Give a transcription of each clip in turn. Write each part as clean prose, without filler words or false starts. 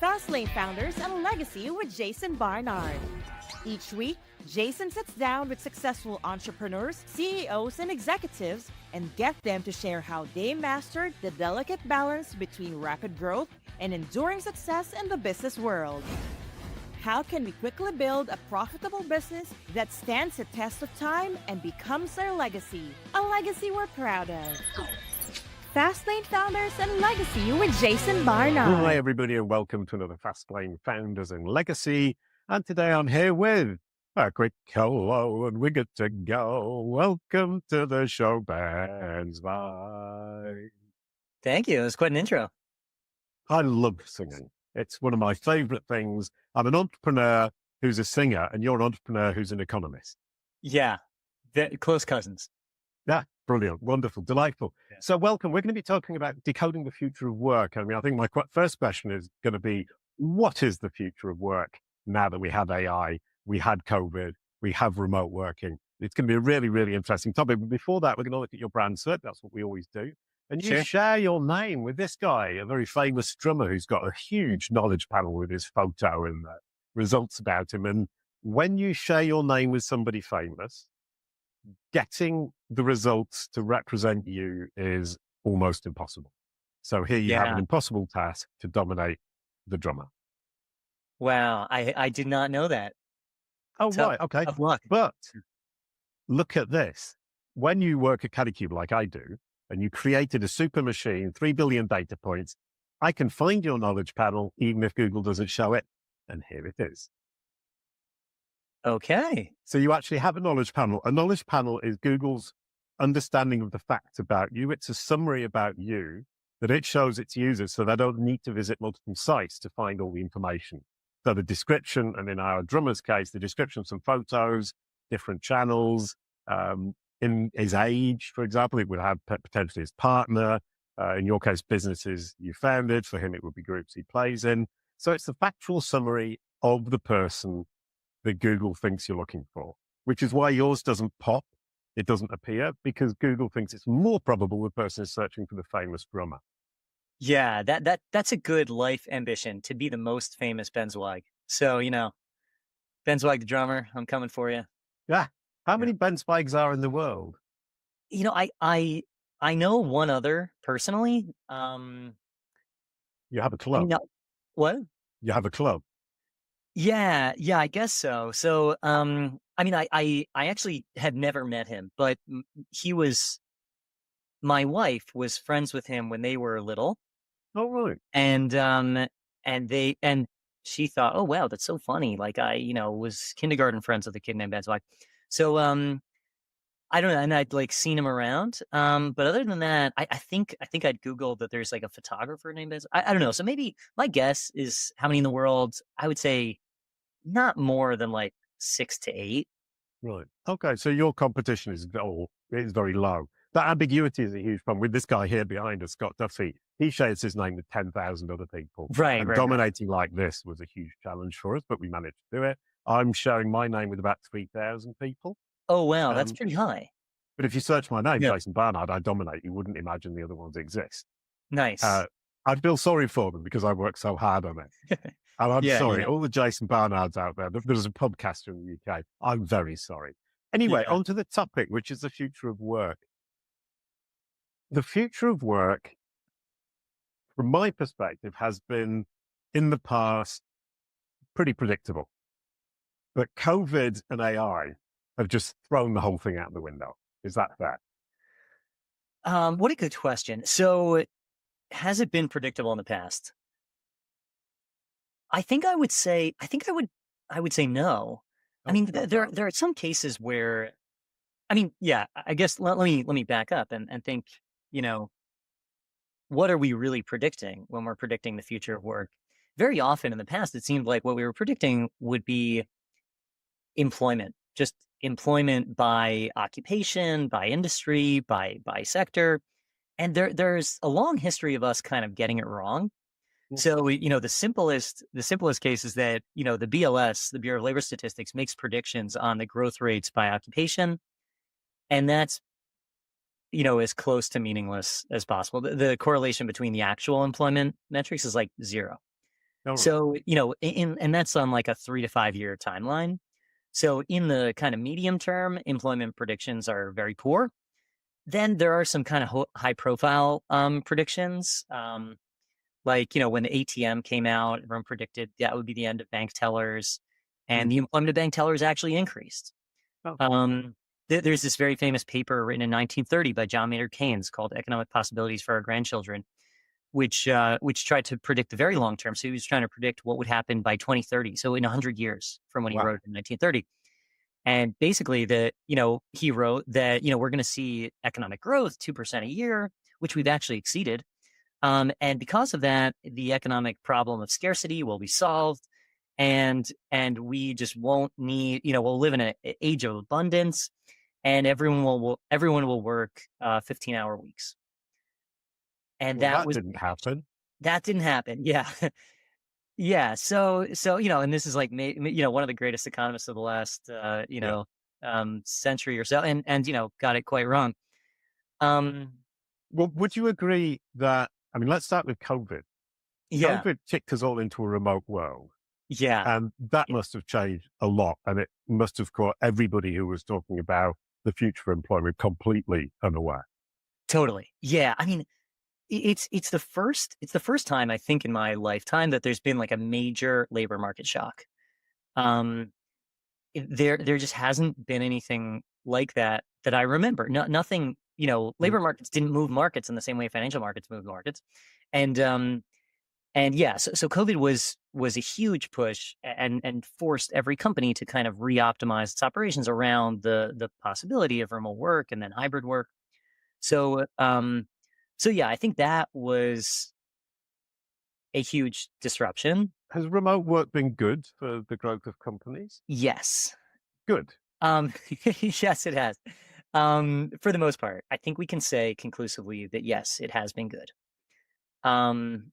Fastlane Founders and Legacy with Jason Barnard. Each week, Jason sits down with successful entrepreneurs, CEOs, and executives and get them to share how they mastered the delicate balance between rapid growth and enduring success in the business world. How can we quickly build a profitable business that stands the test of time and becomes our legacy? A legacy we're proud of. Fastlane Founders and Legacy with Jason Barnard. Hi, everybody, and welcome to another Fastlane Founders and Legacy. And today I'm here with a quick hello, and we're good to go. Welcome to the show, Ben Zweig. Thank you. It was quite an intro. I love singing. It's one of my favorite things. I'm an entrepreneur who's a singer, and you're an entrepreneur who's an economist. Yeah, close cousins. Yeah, brilliant, wonderful, delightful. Yeah. So welcome. We're going to be talking about decoding the future of work. I mean, I think my first question is going to be, what is the future of work now that we have AI, we had COVID, we have remote working? It's going to be a really, really interesting topic. But before that, we're going to look at your brand SERP. That's what we always do. And you share your name with this guy, a very famous drummer who's got a huge knowledge panel with his photo and results about him. And when you share your name with somebody famous, getting the results to represent you is almost impossible. So here you have an impossible task to dominate the drummer. Wow. I did not know that. Oh, right. Okay. Of luck. But look at this. When you work at Caddicube like I do, and you created a super machine, 3 billion data points, I can find your knowledge panel even if Google doesn't show it. And here it is. Okay. So you actually have a knowledge panel. A knowledge panel is Google's understanding of the facts about you. It's a summary about you that it shows its users so they don't need to visit multiple sites to find all the information. So the description, and in our drummer's case, the description, some photos, different channels, in his age, for example, it would have potentially his partner. In your case, businesses you founded. For him, it would be groups he plays in. So it's the factual summary of the person that Google thinks you're looking for, which is why yours doesn't pop. It doesn't appear because Google thinks it's more probable the person is searching for the famous drummer. Yeah, that's a good life ambition, to be the most famous Ben Zweig. So, Ben Zweig, the drummer, I'm coming for you. Yeah. How many Ben Zweigs are in the world? I know one other personally. You have a club. What? You have a club. Yeah, I guess so. So, I actually had never met him, but my wife was friends with him when they were little. Oh, really? And she thought, oh, wow, that's so funny. Like I was kindergarten friends with a kid named Ben Zweig. So, I don't know. And I'd seen him around. But other than that, I think I'd Googled that there's a photographer named Ben. I don't know. So maybe my guess is how many in the world. I would say not more than 6 to 8. Right. Okay. So your competition is very low. That ambiguity is a huge problem. With this guy here behind us, Scott Duffy, he shares his name with 10,000 other people. Right. And dominating like this was a huge challenge for us, but we managed to do it. I'm sharing my name with about 3,000 people. Oh, wow. That's pretty high. But if you search my name, Jason Barnard, I dominate. You wouldn't imagine the other ones exist. Nice. I feel sorry for them because I work so hard on it. And I'm sorry, all the Jason Barnards out there. There's a podcaster in the UK. I'm very sorry. Anyway, on to the topic, which is the future of work. The future of work, from my perspective, has been in the past pretty predictable. But COVID and AI have just thrown the whole thing out the window. Is that fair? What a good question. So has it been predictable in the past? I would say no. I mean, there are some cases where, I guess let me back up and think, what are we really predicting when we're predicting the future of work? Very often in the past, it seemed like what we were predicting would be employment, just employment by occupation, by industry, by sector. And there's a long history of us kind of getting it wrong. So, the simplest case is that, the BLS, the Bureau of Labor Statistics, makes predictions on the growth rates by occupation. And that's, as close to meaningless as possible. The correlation between the actual employment metrics is 0. All right. So, and that's on like a 3 to 5 year timeline. So in the kind of medium term, employment predictions are very poor. Then there are some kind of high profile predictions. Like, when the ATM came out, everyone predicted that would be the end of bank tellers, and Mm. the employment of bank tellers actually increased. Oh, Um, there's this very famous paper written in 1930 by John Maynard Keynes called "Economic Possibilities for Our Grandchildren," which tried to predict the very long term. So he was trying to predict what would happen by 2030. So in 100 years from when he wow. wrote in 1930. And basically he wrote that, we're going to see economic growth, 2% a year, which we've actually exceeded. And because of that, the economic problem of scarcity will be solved. And we just won't need, we'll live in an age of abundance, and everyone will work 15-hour weeks. And Well, that didn't happen. that didn't happen. Yeah. Yeah. So, and this is like, one of the greatest economists of the last, Yeah. century or so, and, got it quite wrong. Um, Well, would you agree that, I mean, let's start with COVID. yeah, COVID kicked us all into a remote world, yeah, and that yeah, must have changed a lot. And it must have caught everybody who was talking about the future of employment completely unaware. totally. Yeah. I mean, it's the first time I think in my lifetime that there's been like a major labor market shock. Um, there just hasn't been anything like that I remember. Nothing, Mm. labor markets didn't move markets in the same way financial markets move markets. And yeah, so COVID was a huge push, and forced every company to kind of re-optimize its operations around the possibility of remote work and then hybrid work. So so yeah, I think that was a huge disruption. Has remote work been good for the growth of companies? Yes. Good. Um yes, it has. For the most part, I think we can say conclusively that yes, it has been good. Um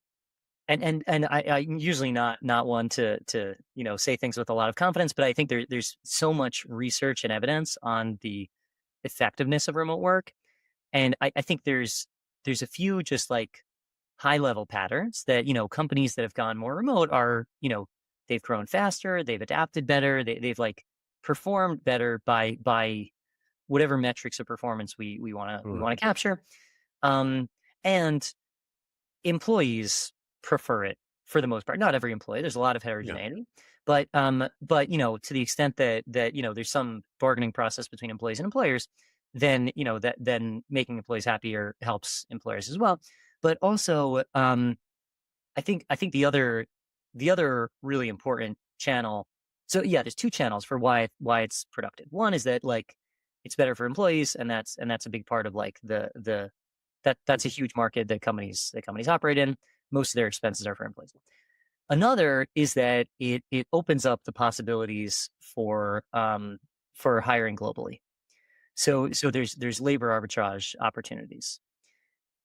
and I'm usually not one to say things with a lot of confidence, but I think there's so much research and evidence on the effectiveness of remote work, and I think there's a few just like high level patterns that companies that have gone more remote are they've grown faster, they've adapted better, they've like performed better by whatever metrics of performance we want to capture, um, and employees prefer it for the most part. Not every employee. There's a lot of Yeah. heterogeneity, but to the extent that there's some bargaining process between employees and employers, then that then making employees happier helps employers as well. But also, I think the other really important channel. So yeah, there's two channels for why it's productive. One is that like it's better for employees, and that's a big part of like that's a huge market that companies operate in. Most of their expenses are for employees. Another is that it opens up the possibilities for hiring globally. So there's labor arbitrage opportunities,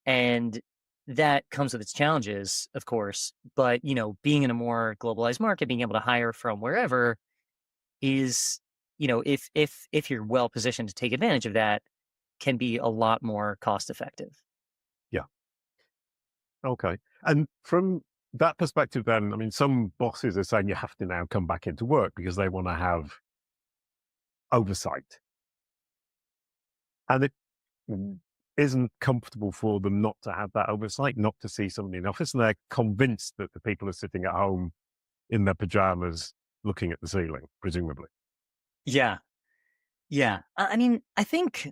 and that comes with its challenges, of course. But being in a more globalized market, being able to hire from wherever is, if you're well positioned to take advantage of that, can be a lot more cost effective. Yeah. Okay. And from that perspective, then, I mean, some bosses are saying you have to now come back into work because they want to have oversight. And it isn't comfortable for them not to have that oversight, not to see somebody in office. And they're convinced that the people are sitting at home in their pajamas looking at the ceiling, presumably. Yeah. Yeah. I mean, I think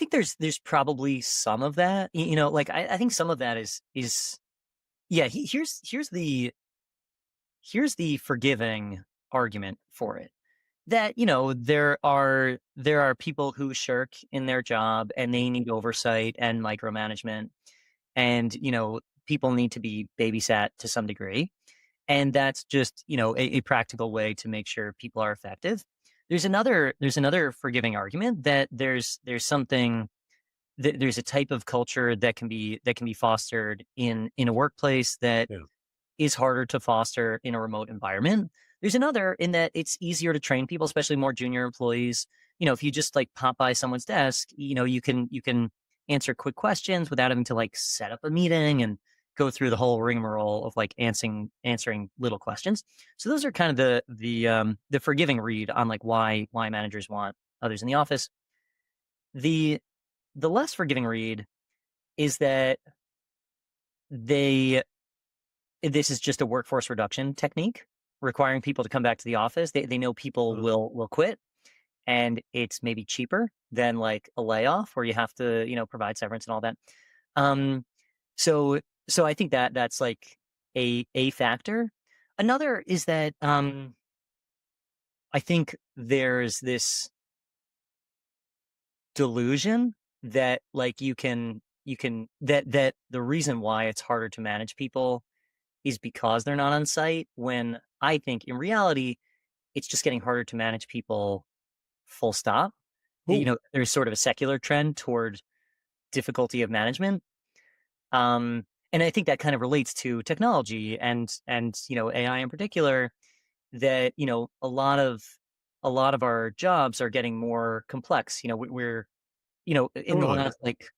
there's probably some of that. Like I think some of that is yeah. Here's the forgiving argument for it, that there are people who shirk in their job and they need oversight and micromanagement, and people need to be babysat to some degree, and that's just a practical way to make sure people are effective. There's another forgiving argument that there's a type of culture that can be fostered in a workplace that Yeah. is harder to foster in a remote environment. There's another in that it's easier to train people, especially more junior employees. If you just like pop by someone's desk, you can answer quick questions without having to like set up a meeting and go through the whole rigmarole of like answering little questions. So those are kind of the forgiving read on like why managers want others in the office. The less forgiving read is that this is just a workforce reduction technique requiring people to come back to the office. They know people will quit, and it's maybe cheaper than like a layoff where you have to, provide severance and all that. So I think that that's like a factor. Another is that I think there's this delusion that like you can that the reason why it's harder to manage people is because they're not on site, when I think in reality it's just getting harder to manage people full stop. Cool. There's sort of a secular trend toward difficulty of management. And I think that kind of relates to technology and AI in particular, that a lot of our jobs are getting more complex. We're in the Right. last like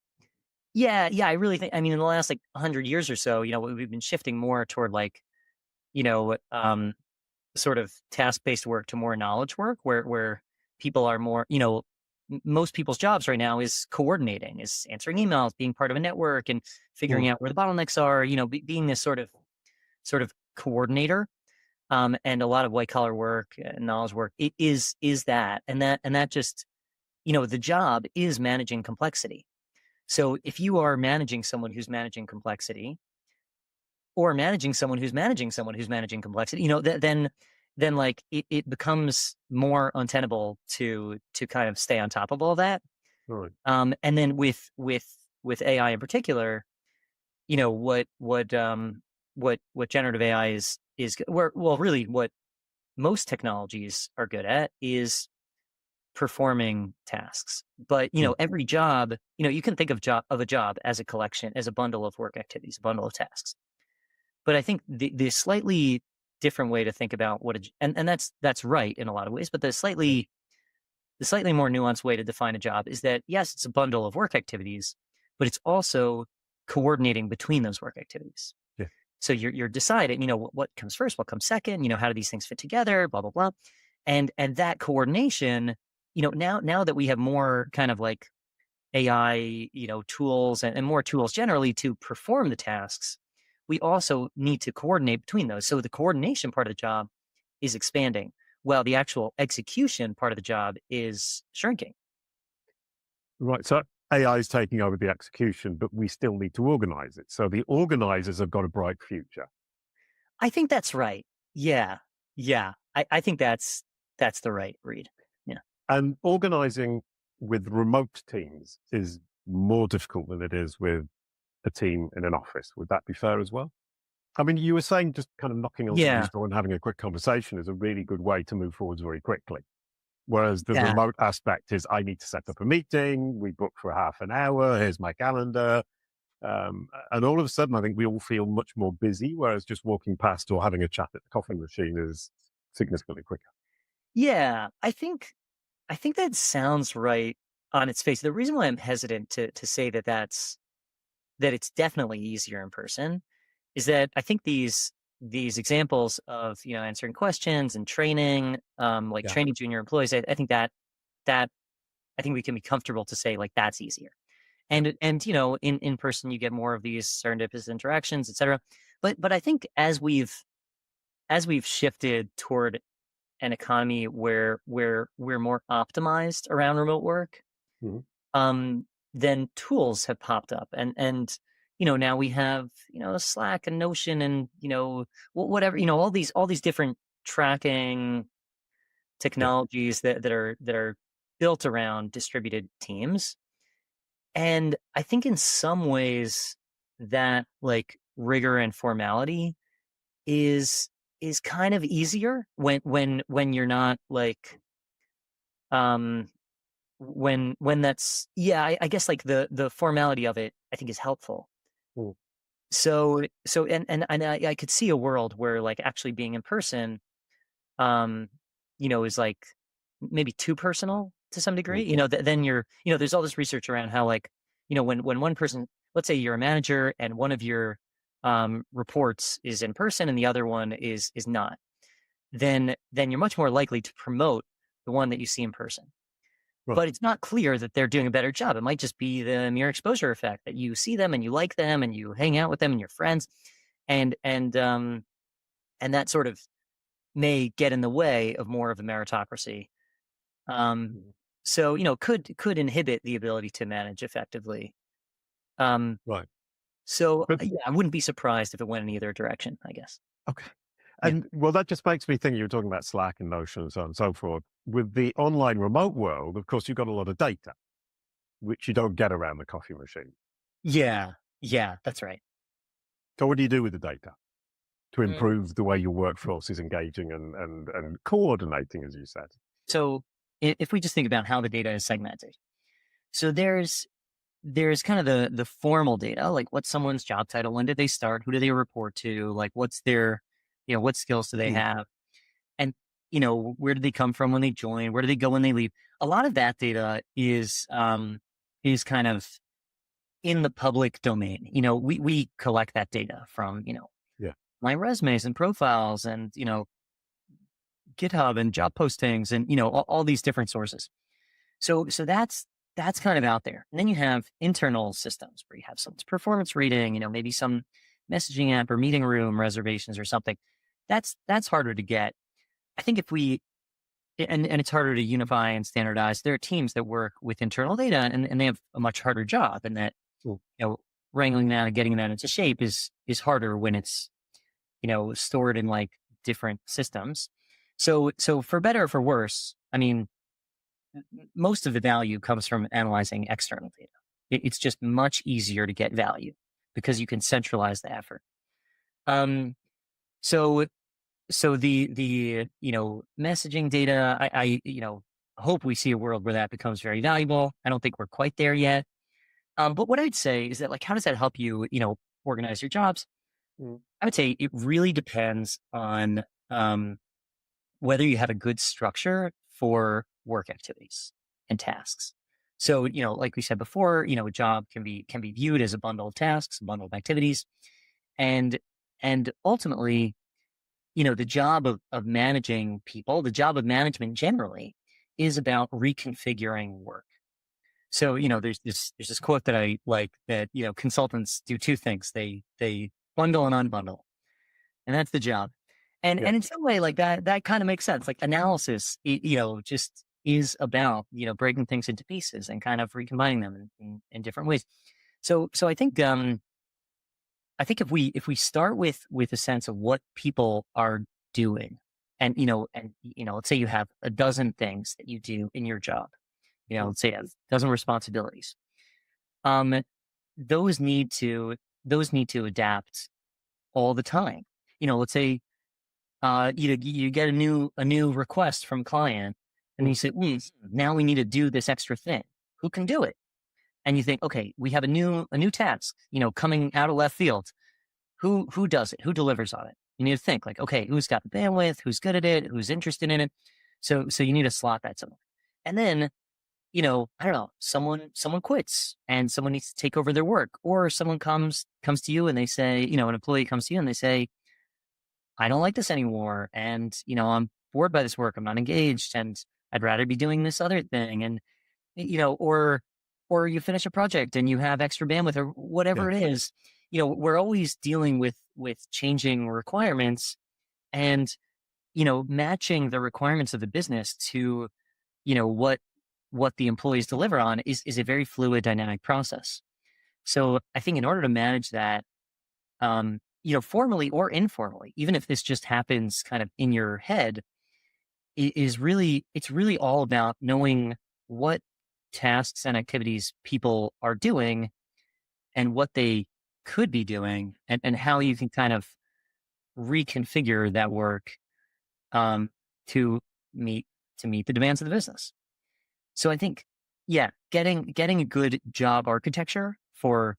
yeah, I really think, I mean, in the last like 100 years or so, we've been shifting more toward like you know sort of task-based work to more knowledge work, where people are more, most people's jobs right now is coordinating, is answering emails, being part of a network, and figuring Mm. out where the bottlenecks are. Being this sort of coordinator. And a lot of white collar work and knowledge work is that, and that just, the job is managing complexity. So if you are managing someone who's managing complexity, or managing someone who's managing someone who's managing complexity, then like it becomes more untenable to kind of stay on top of all that. Right. And then with AI in particular, what generative AI is well, really what most technologies are good at is performing tasks. But Mm. every job, you can think of a job as a collection, as a bundle of work activities, a bundle of tasks. But I think the slightly different way to think about and that's right in a lot of ways, but the slightly more nuanced way to define a job is that, yes, it's a bundle of work activities, but it's also coordinating between those work activities. Yeah. So you're deciding, what comes first, what comes second, how do these things fit together, blah blah blah, and that coordination, now that we have more kind of like AI, tools and more tools generally to perform the tasks, we also need to coordinate between those. So the coordination part of the job is expanding, while the actual execution part of the job is shrinking. Right. So AI is taking over the execution, but we still need to organize it. So the organizers have got a bright future. I think that's right. Yeah. Yeah. I think that's the right read. Yeah. And organizing with remote teams is more difficult than it is with a team in an office. Would that be fair as well? I mean, you were saying just kind of knocking on Yeah. somebody's door and having a quick conversation is a really good way to move forwards very quickly. Whereas the Yeah. remote aspect is, I need to set up a meeting. We book for half an hour. Here's my calendar. And all of a sudden, I think we all feel much more busy, whereas just walking past or having a chat at the coffee machine is significantly quicker. Yeah. I think that sounds right on its face. The reason why I'm hesitant to say that it's definitely easier in person is that I think these examples of answering questions and training, like Yeah. training junior employees, I think that I think we can be comfortable to say like that's easier. And in person you get more of these serendipitous interactions, etc. But I think as we've shifted toward an economy where we're more optimized around remote work, Mhm. um, then tools have popped up, and now we have Slack and Notion and whatever, all these different tracking Yeah. technologies that are built around distributed teams. And I think in some ways that like rigor and formality is kind of easier when you're not like um when that's, yeah, I guess like the formality of it I think is helpful. Mm. So and I could see a world where like actually being in person um is like maybe too personal to some degree. Mm. Then you're, there's all this research around how like when one person, let's say you're a manager and one of your reports is in person and the other one is not, then you're much more likely to promote the one that you see in person. Right. But it's not clear that they're doing a better job. It might just be the mere exposure effect that you see them and you like them and you hang out with them and you're friends, and and that sort of may get in the way of more of a meritocracy. Um, Mhm. so could inhibit the ability to manage effectively. Um, Right. so But yeah, I wouldn't be surprised if it went in either direction, I guess. okay. Yeah. And well, that just makes me think you were talking about Slack and Notion and so on and so forth. With the online remote world, of course, you've got a lot of data, which you don't get around the coffee machine. Yeah. Yeah, that's right. So what do you do with the data to Mm. improve the way your workforce is engaging and coordinating, as you said? So if we just think about how the data is segmented, so there's kind of the formal data, like what's someone's job title, when did they start, who do they report to, like what's their, what skills do they Mm. have, and where did they come from when they join, where do they go when they leave. A lot of that data is kind of in the public domain. We collect that data from Yeah. my resumes and profiles and GitHub and job postings and all these different sources. So that's kind of out there. And then you have internal systems where you have someone's performance rating, maybe some messaging app or meeting room reservations or something. That's harder to get. I think if we and it's harder to unify and standardize. There are teams that work with internal data and they have a much harder job, and that Mm. wrangling that and getting that into shape is harder when it's stored in like different systems. So for better or for worse, I mean, most of the value comes from analyzing external data. It's just much easier to get value because you can centralize the effort. Um, so so the messaging data, I hope we see a world where that becomes very valuable. I don't think we're quite there yet. But what I'd say is that, like, how does that help you, organize your jobs? Mm. I would say it really depends on whether you have a good structure for work activities and tasks. So, like we said before, a job can be viewed as a bundle of tasks, a bundle of activities, and ultimately, the job of managing people, the job of management generally, is about reconfiguring work. So, there's this quote that I like that, consultants do two things. They bundle and unbundle, and that's the job. And Yeah. and in some way, like that kind of makes sense. Like analysis, just is about, breaking things into pieces and kind of recombining them in different ways. So I think if we start with a sense of what people are doing, and let's say you have a dozen things that you do in your job, Mm. let's say you have a dozen responsibilities. Um, those need to those need to adapt all the time. Let's say you get a new request from client, and Mm. you say, now we need to do this extra thing. Who can do it? And you think, okay, we have a new task, coming out of left field. Who does it? Who delivers on it? You need to think like, okay, who's got the bandwidth? Who's good at it? Who's interested in it? So you need to slot that somewhere. And then, I don't know, someone quits and someone needs to take over their work, or someone comes to you and they say, an employee comes to you and they say, I don't like this anymore, and I'm bored by this work. I'm not engaged, and I'd rather be doing this other thing. And or you finish a project and you have extra bandwidth or Yeah. whatever it is. We're always dealing with changing requirements, and matching the requirements of the business to what the employees deliver on is a very fluid, dynamic process. So I think in order to manage that, formally or informally, even if this just happens kind of in your head, it's really all about knowing what tasks and activities people are doing and what they could be doing, and how you can kind of reconfigure that work um, to meet the demands of the business. So I think, yeah, getting a good job architecture for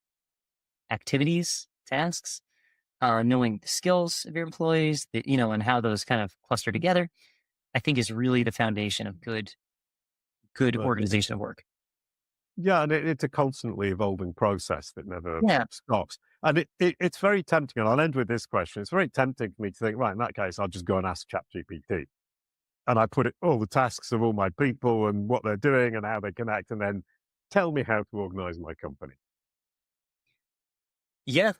activities, tasks, knowing the skills of your employees, and how those kind of cluster together, I think is really the foundation of good Right. organization of work. Yeah, and it's a constantly evolving process that never Yeah. stops. And it's very tempting, and I'll end with this question. It's very tempting for me to think, right, in that case, I'll just go and ask ChatGPT. And I put it all the tasks of all my people and what they're doing and how they connect, and then tell me how to organize my company. Yeah.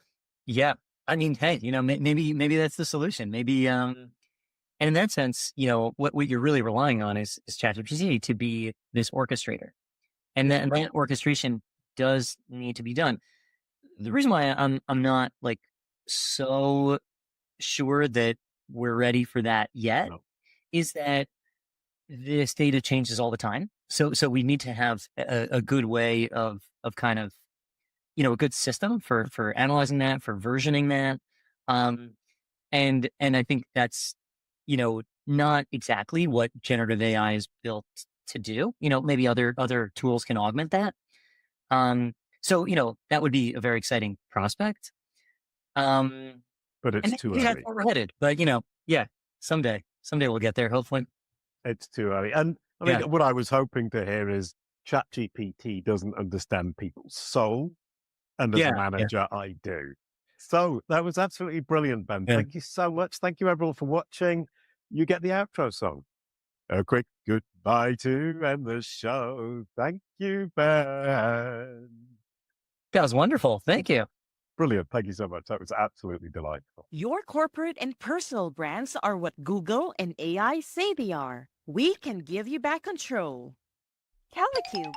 Yeah. I mean, hey, maybe that's the solution. Maybe, and in that sense, what you're really relying on is ChatGPT to be this orchestrator. And that orchestration does need to be done. The reason why I'm not like so sure that we're ready for that yet No. is that this data changes all the time. So we need to have a good way of kind of, a good system for analyzing that, for versioning that. Um, and I think that's, not exactly what generative AI is built to do. Maybe other tools can augment that. So, that would be a very exciting prospect. Um, But it's and too maybe that's early. where we're headed. But, yeah, someday we'll get there, hopefully. It's too early. And I mean, Yeah. what I was hoping to hear is ChatGPT doesn't understand people's soul. And as a Yeah. Yeah. manager, I do. So that was absolutely brilliant, Ben. Yeah. Thank you so much. Thank you, everyone, for watching. You get the outro song. A quick goodbye to end the show. Thank you, Ben. That was wonderful. Thank you. Brilliant. Thank you so much. That was absolutely delightful. Your corporate and personal brands are what Google and AI say they are. We can give you back control. CaliCube.